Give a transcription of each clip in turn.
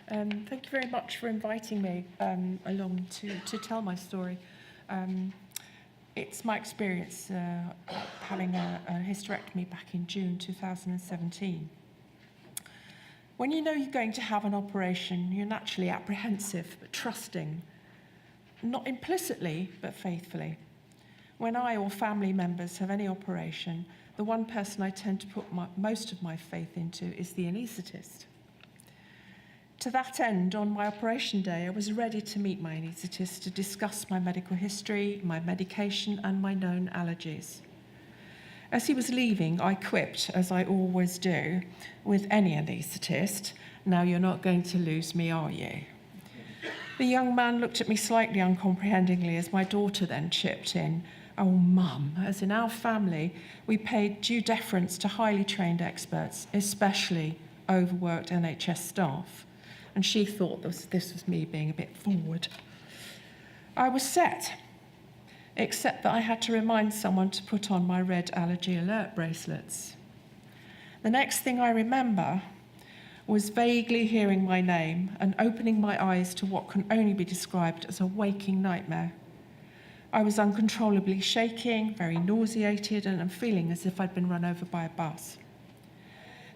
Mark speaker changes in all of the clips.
Speaker 1: Thank you very much for inviting me along to tell my story. It's my experience having a hysterectomy back in June 2017. When you know you're going to have an operation, you're naturally apprehensive but trusting, not implicitly but faithfully. When I or family members have any operation, the one person I tend to put most of my faith into is the anaesthetist. To that end, on my operation day, I was ready to meet my anaesthetist to discuss my medical history, my medication, and my known allergies. As he was leaving, I quipped, as I always do, with any anaesthetist, "Now you're not going to lose me, are you?" The young man looked at me slightly uncomprehendingly as my daughter then chipped in, "Oh, Mum, as in our family, we paid due deference to highly trained experts, especially overworked NHS staff." And she thought this was me being a bit forward. I was set, except that I had to remind someone to put on my red allergy alert bracelets. The next thing I remember was vaguely hearing my name and opening my eyes to what can only be described as a waking nightmare. I was uncontrollably shaking, very nauseated, and feeling as if I'd been run over by a bus.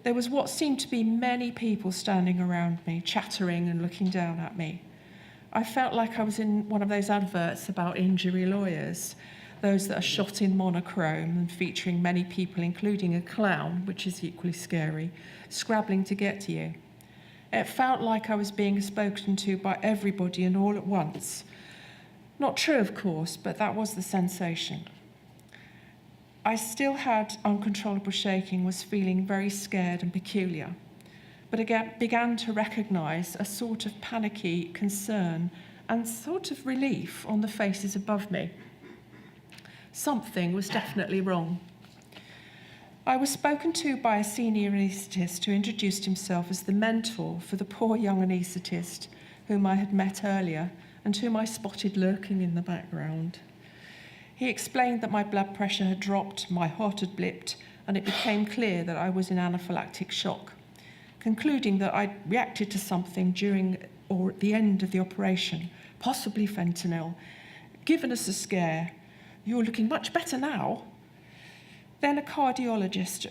Speaker 1: There was what seemed to be many people standing around me, chattering and looking down at me. I felt like I was in one of those adverts about injury lawyers, those that are shot in monochrome and featuring many people, including a clown, which is equally scary, scrabbling to get to you. It felt like I was being spoken to by everybody and all at once. Not true, of course, but that was the sensation. I still had uncontrollable shaking, was feeling very scared and peculiar, but again began to recognise a sort of panicky concern and sort of relief on the faces above me. Something was definitely wrong. I was spoken to by a senior anaesthetist who introduced himself as the mentor for the poor young anaesthetist whom I had met earlier and whom I spotted lurking in the background. He explained that my blood pressure had dropped, my heart had blipped, and it became clear that I was in anaphylactic shock, concluding that I'd reacted to something during or at the end of the operation, possibly fentanyl, given us a scare. "You're looking much better now." Then the cardiologist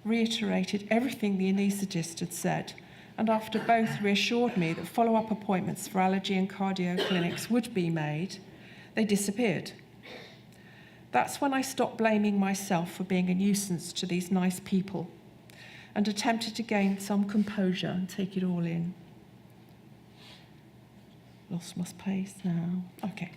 Speaker 1: reiterated everything the anaesthetist had said, and after both reassured me that follow-up appointments for allergy and cardio clinics would be made, they disappeared. That's when I stopped blaming myself for being a nuisance to these nice people and attempted to gain some composure and take it all in. Lost my pace now. Okay.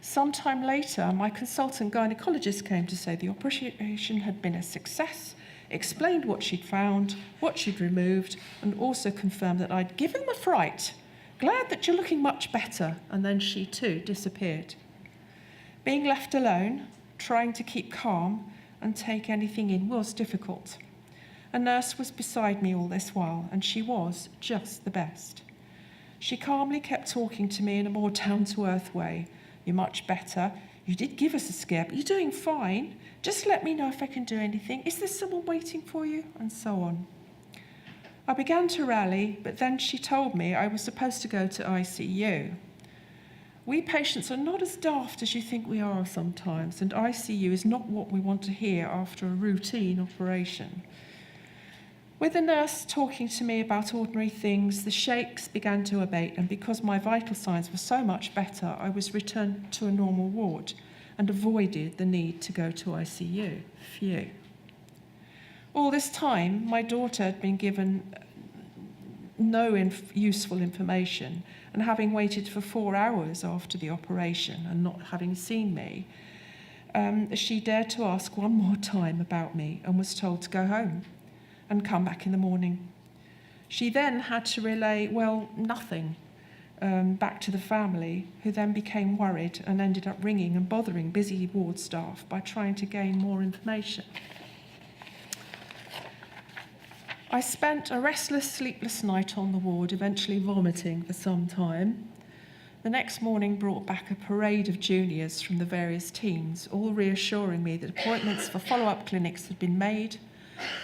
Speaker 1: Sometime later, my consultant gynecologist came to say the operation had been a success, explained what she'd found, what she'd removed, and also confirmed that I'd given them a fright. "Glad that you're looking much better," and then she too disappeared. Being left alone, trying to keep calm and take anything in was difficult. A nurse was beside me all this while, and she was just the best. She calmly kept talking to me in a more down-to-earth way. "You're much better. You did give us a scare, but you're doing fine. Just let me know if I can do anything. Is there someone waiting for you?" And so on. I began to rally, but then she told me I was supposed to go to ICU. We patients are not as daft as you think we are sometimes, and ICU is not what we want to hear after a routine operation. With the nurse talking to me about ordinary things, the shakes began to abate, and because my vital signs were so much better, I was returned to a normal ward and avoided the need to go to ICU. Phew. All this time, my daughter had been given no useful information, and having waited for 4 hours after the operation and not having seen me, she dared to ask one more time about me and was told to go home and come back in the morning. She then had to relay, nothing, back to the family, who then became worried and ended up ringing and bothering busy ward staff by trying to gain more information. I spent a restless, sleepless night on the ward, eventually vomiting for some time. The next morning brought back a parade of juniors from the various teams, all reassuring me that appointments for follow-up clinics had been made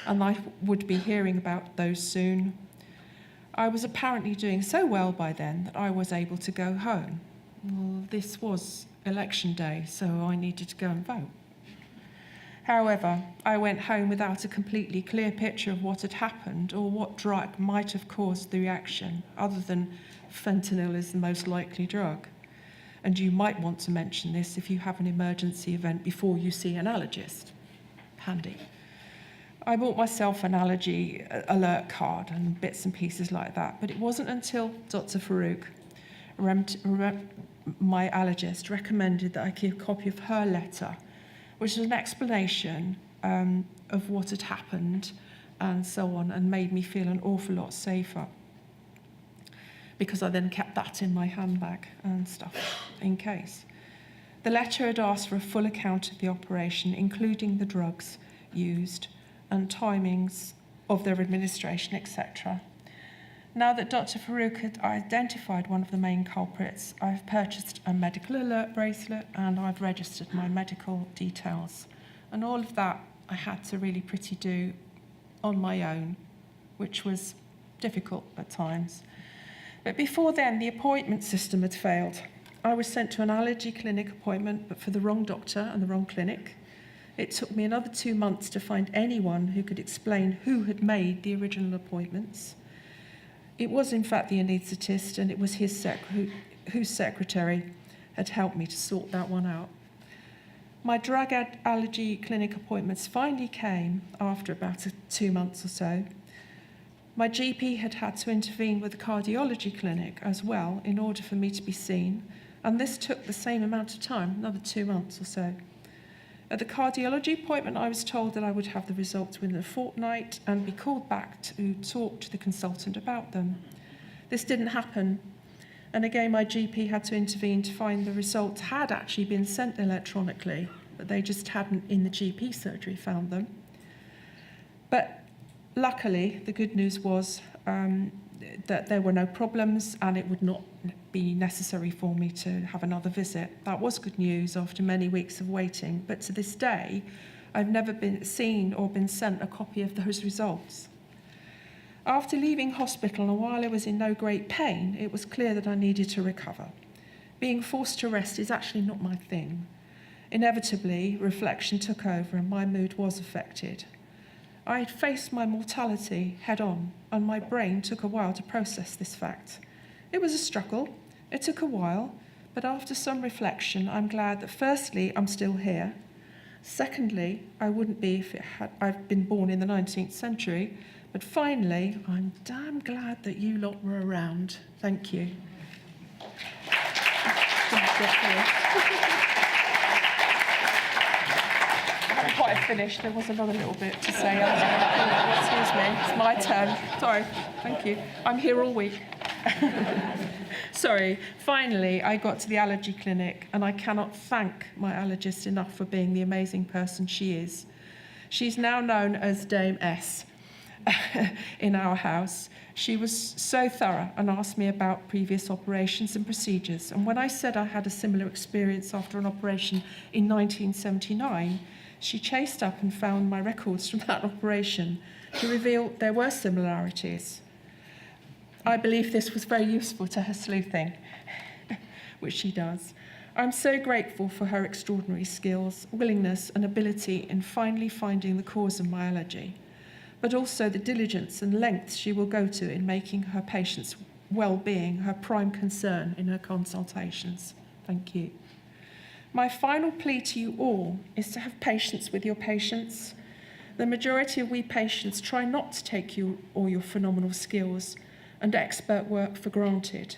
Speaker 1: and I would be hearing about those soon. I was apparently doing so well by then that I was able to go home. Well, this was election day, so I needed to go and vote. However, I went home without a completely clear picture of what had happened or what drug might have caused the reaction, other than fentanyl is the most likely drug. And you might want to mention this if you have an emergency event before you see an allergist. Handy. I bought myself an allergy alert card and bits and pieces like that, but it wasn't until Dr. Farouk, my allergist, recommended that I keep a copy of her letter, which was an explanation of what had happened and so on, and made me feel an awful lot safer, because I then kept that in my handbag and stuff in case. The letter had asked for a full account of the operation, including the drugs used and timings of their administration, etc. Now that Dr. Farouk had identified one of the main culprits, I've purchased a medical alert bracelet and I've registered my medical details. And all of that I had to really pretty do on my own, which was difficult at times. But before then, the appointment system had failed. I was sent to an allergy clinic appointment, but for the wrong doctor and the wrong clinic. It took me another 2 months to find anyone who could explain who had made the original appointments. It was, in fact, the anaesthetist, and it was whose secretary had helped me to sort that one out. My drug allergy clinic appointments finally came after about 2 months or so. My GP had had to intervene with the cardiology clinic as well in order for me to be seen, and this took the same amount of time, another 2 months or so. At the cardiology appointment, I was told that I would have the results within a fortnight and be called back to talk to the consultant about them. This didn't happen, and again my GP had to intervene to find the results had actually been sent electronically, but they just hadn't in the GP surgery found them. But luckily, the good news was that there were no problems and it would not be necessary for me to have another visit. That was good news after many weeks of waiting, but to this day, I've never been seen or been sent a copy of those results. After leaving hospital and while I was in no great pain, it was clear that I needed to recover. Being forced to rest is actually not my thing. Inevitably, reflection took over and my mood was affected. I had faced my mortality head-on, and my brain took a while to process this fact. It was a struggle, it took a while, but after some reflection, I'm glad that firstly, I'm still here. Secondly, I wouldn't be if I'd been born in the 19th century. But finally, I'm damn glad that you lot were around. Thank you. I haven't quite finished. There was another little bit to say. Excuse me. It's my turn. Sorry. Thank you. I'm here all week. Sorry. Finally, I got to the allergy clinic, and I cannot thank my allergist enough for being the amazing person she is. She's now known as Dame S in our house. She was so thorough and asked me about previous operations and procedures. And when I said I had a similar experience after an operation in 1979, she chased up and found my records from that operation to reveal there were similarities. I believe this was very useful to her sleuthing, which she does. I'm so grateful for her extraordinary skills, willingness, and ability in finally finding the cause of my allergy, but also the diligence and lengths she will go to in making her patients' well-being her prime concern in her consultations. Thank you. My final plea to you all is to have patience with your patients. The majority of we patients try not to take you or your phenomenal skills and expert work for granted.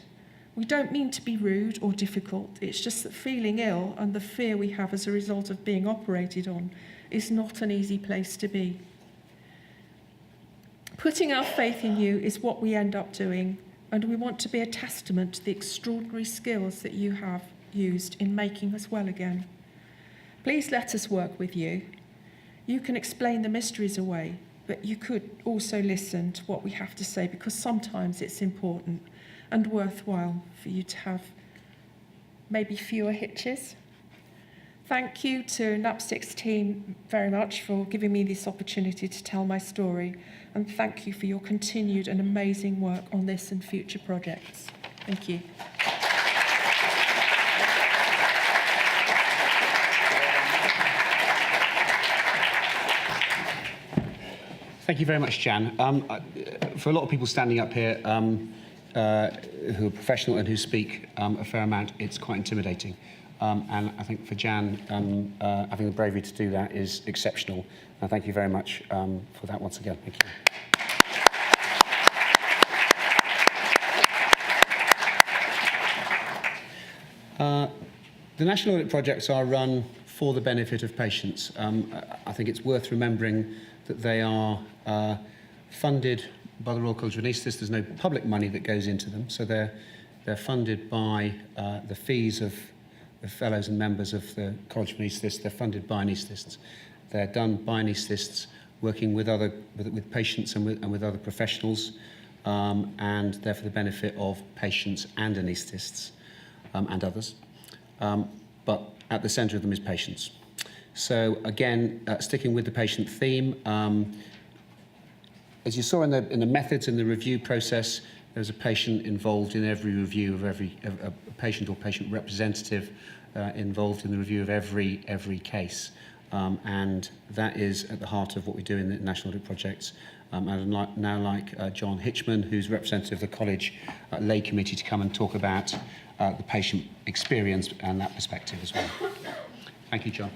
Speaker 1: We don't mean to be rude or difficult. It's just that feeling ill and the fear we have as a result of being operated on is not an easy place to be. Putting our faith in you is what we end up doing, and we want to be a testament to the extraordinary skills that you have used in making us well again. Please let us work with you. You can explain the mysteries away, but you could also listen to what we have to say, because sometimes it's important and worthwhile for you to have maybe fewer hitches. Thank you to NAP6 team very much for giving me this opportunity to tell my story, and thank you for your continued and amazing work on this and future projects. Thank you.
Speaker 2: Thank you very much, Jan. For a lot of people standing up here who are professional and who speak a fair amount, it's quite intimidating. And I think for Jan, having the bravery to do that is exceptional. And thank you very much for that once again. Thank you. The National Audit Projects are run for the benefit of patients. I think it's worth remembering that they are funded by the Royal College of Anaesthetists. There's no public money that goes into them, so they're funded by the fees of the fellows and members of the College of Anaesthetists. They're funded by anaesthetists. They're done by anaesthetists working with patients and with other professionals, and they're for the benefit of patients and anaesthetists and others. But at the centre of them is patients. So again, sticking with the patient theme, as you saw in the methods in the review process, there's a patient involved in every review of a patient or patient representative involved in the review of every case. And that is at the heart of what we do in the National Audit Projects. I'd now like John Hitchman, who's representative of the College Lay Committee, to come and talk about the patient experience and that perspective as well. Thank you, John.